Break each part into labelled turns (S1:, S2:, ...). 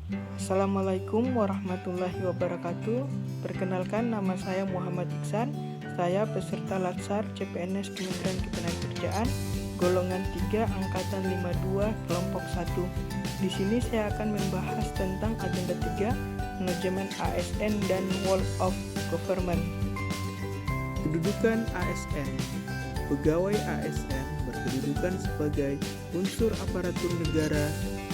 S1: Assalamualaikum warahmatullahi wabarakatuh. Perkenalkan, nama saya Muhammad Iksan. Saya peserta Latsar CPNS Kementerian Ketenagakerjaan golongan 3 angkatan 52 kelompok 1. Di sini saya akan membahas tentang agenda 3, manajemen ASN dan World of Government. Kedudukan ASN. Pegawai ASN berkedudukan sebagai unsur aparatur negara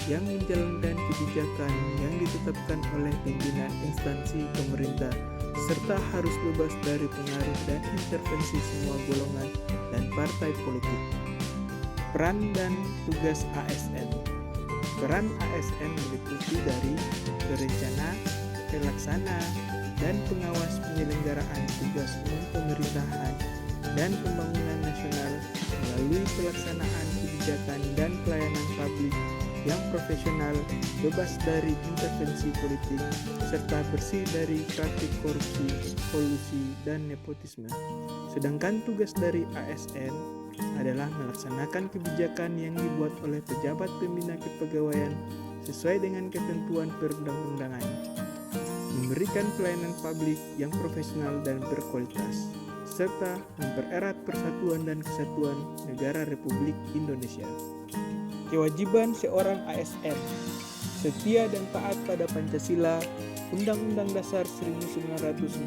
S1: yang menjalankan kebijakan yang ditetapkan oleh pimpinan instansi pemerintah, serta harus bebas dari pengaruh dan intervensi semua golongan dan partai politik. Peran dan tugas ASN. Peran ASN meliputi dari perencana, pelaksana, dan pengawas penyelenggaraan tugas umum pemerintahan dan pembangunan nasional melalui pelaksanaan kebijakan dan pelayanan publik yang profesional, bebas dari intervensi politik, serta bersih dari praktik korupsi, kolusi, dan nepotisme. Sedangkan tugas dari ASN adalah melaksanakan kebijakan yang dibuat oleh pejabat pembina kepegawaian sesuai dengan ketentuan perundang-undangan, memberikan pelayanan publik yang profesional dan berkualitas, serta mempererat persatuan dan kesatuan negara Republik Indonesia. Kewajiban seorang ASN: setia dan taat pada Pancasila, Undang-Undang Dasar 1945,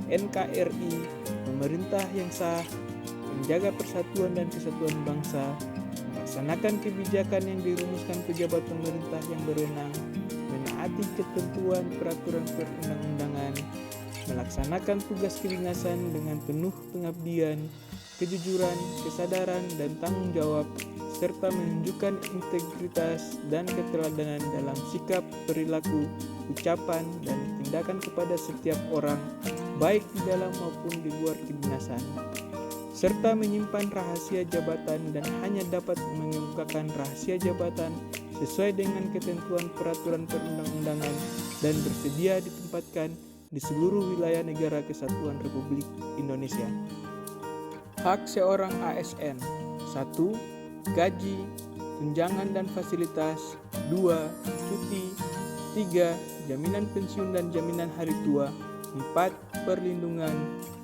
S1: NKRI, pemerintah yang sah, menjaga persatuan dan kesatuan bangsa, melaksanakan kebijakan yang dirumuskan pejabat pemerintah yang berwenang, menaati ketentuan peraturan perundang-undangan, melaksanakan tugas kedinasan dengan penuh pengabdian, kejujuran, kesadaran, dan tanggung jawab, serta menunjukkan integritas dan keteladanan dalam sikap, perilaku, ucapan, dan tindakan kepada setiap orang, baik di dalam maupun di luar kedinasan, serta menyimpan rahasia jabatan dan hanya dapat mengemukakan rahasia jabatan sesuai dengan ketentuan peraturan perundang-undangan dan bersedia ditempatkan di seluruh wilayah negara kesatuan Republik Indonesia. Hak seorang ASN: 1. Gaji, tunjangan dan fasilitas. 2. Cuti. 3. Jaminan pensiun dan jaminan hari tua. 4. Perlindungan.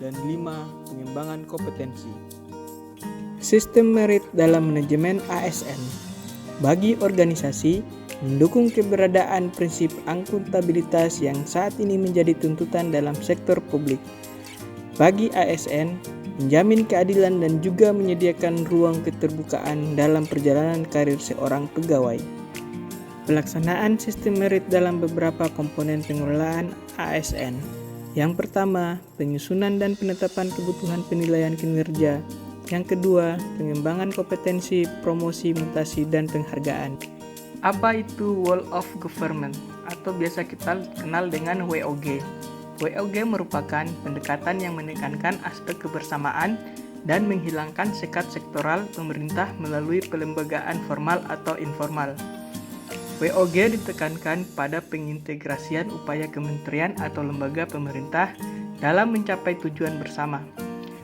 S1: Dan 5. Pengembangan kompetensi. Sistem merit dalam manajemen ASN. Bagi organisasi, mendukung keberadaan prinsip akuntabilitas yang saat ini menjadi tuntutan dalam sektor publik. Bagi ASN, menjamin keadilan dan juga menyediakan ruang keterbukaan dalam perjalanan karir seorang pegawai. Pelaksanaan sistem merit dalam beberapa komponen pengelolaan ASN. Yang pertama, penyusunan dan penetapan kebutuhan penilaian kinerja. Yang kedua, pengembangan kompetensi, promosi, mutasi, dan penghargaan. Apa itu World of Government atau biasa kita kenal dengan WOG? WOG merupakan pendekatan yang menekankan aspek kebersamaan dan menghilangkan sekat sektoral pemerintah melalui pelembagaan formal atau informal. WOG ditekankan pada pengintegrasian upaya kementerian atau lembaga pemerintah dalam mencapai tujuan bersama.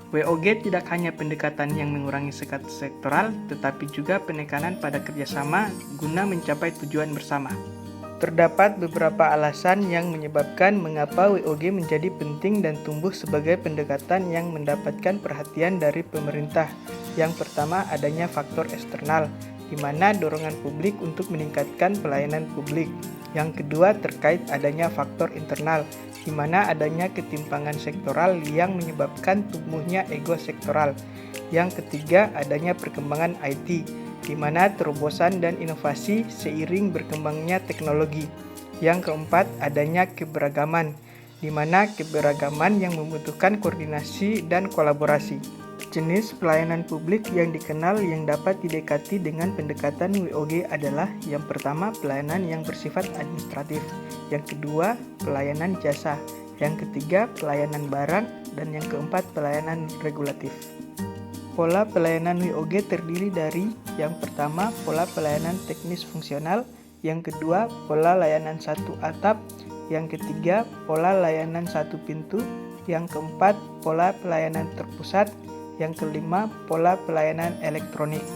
S1: WOG tidak hanya pendekatan yang mengurangi sekat sektoral, tetapi juga penekanan pada kerjasama guna mencapai tujuan bersama. Terdapat beberapa alasan yang menyebabkan mengapa WOG menjadi penting dan tumbuh sebagai pendekatan yang mendapatkan perhatian dari pemerintah. Yang pertama, adanya faktor eksternal, di mana dorongan publik untuk meningkatkan pelayanan publik. Yang kedua, terkait adanya faktor internal, di mana adanya ketimpangan sektoral yang menyebabkan tumbuhnya ego sektoral. Yang ketiga, adanya perkembangan IT, di mana terobosan dan inovasi seiring berkembangnya teknologi. Yang keempat, adanya keberagaman, di mana keberagaman yang membutuhkan koordinasi dan kolaborasi. Jenis pelayanan publik yang dikenal yang dapat didekati dengan pendekatan WOG adalah: yang pertama, pelayanan yang bersifat administratif. Yang kedua, pelayanan jasa. Yang ketiga, pelayanan barang. Dan yang keempat, pelayanan regulatif. Pola pelayanan WOG terdiri dari: yang pertama, pola pelayanan teknis fungsional. Yang kedua, pola layanan satu atap. Yang ketiga, pola layanan satu pintu. Yang keempat, pola pelayanan terpusat. Yang kelima, pola pelayanan elektronik.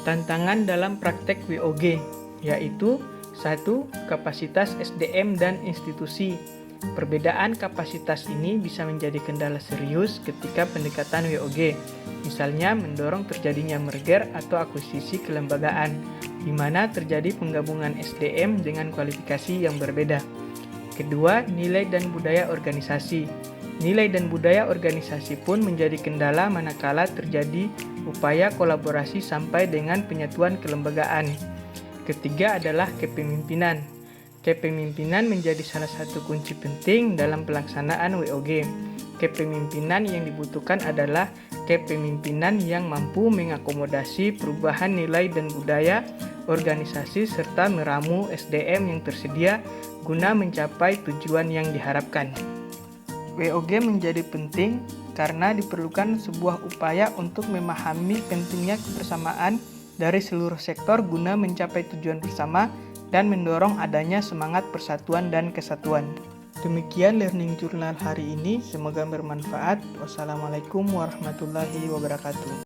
S1: Tantangan dalam praktek WOG, yaitu 1. Kapasitas SDM dan institusi. Perbedaan kapasitas ini bisa menjadi kendala serius ketika pendekatan WOG, misalnya mendorong terjadinya merger atau akuisisi kelembagaan, di mana terjadi penggabungan SDM dengan kualifikasi yang berbeda. Kedua, nilai dan budaya organisasi. Nilai dan budaya organisasi pun menjadi kendala manakala terjadi upaya kolaborasi sampai dengan penyatuan kelembagaan. Ketiga adalah kepemimpinan. Kepemimpinan menjadi salah satu kunci penting dalam pelaksanaan WOG. Kepemimpinan yang dibutuhkan adalah kepemimpinan yang mampu mengakomodasi perubahan nilai dan budaya organisasi serta meramu SDM yang tersedia guna mencapai tujuan yang diharapkan. WOG menjadi penting karena diperlukan sebuah upaya untuk memahami pentingnya kebersamaan dari seluruh sektor guna mencapai tujuan bersama dan mendorong adanya semangat persatuan dan kesatuan. Demikian Learning Journal hari ini, semoga bermanfaat. Wassalamualaikum warahmatullahi wabarakatuh.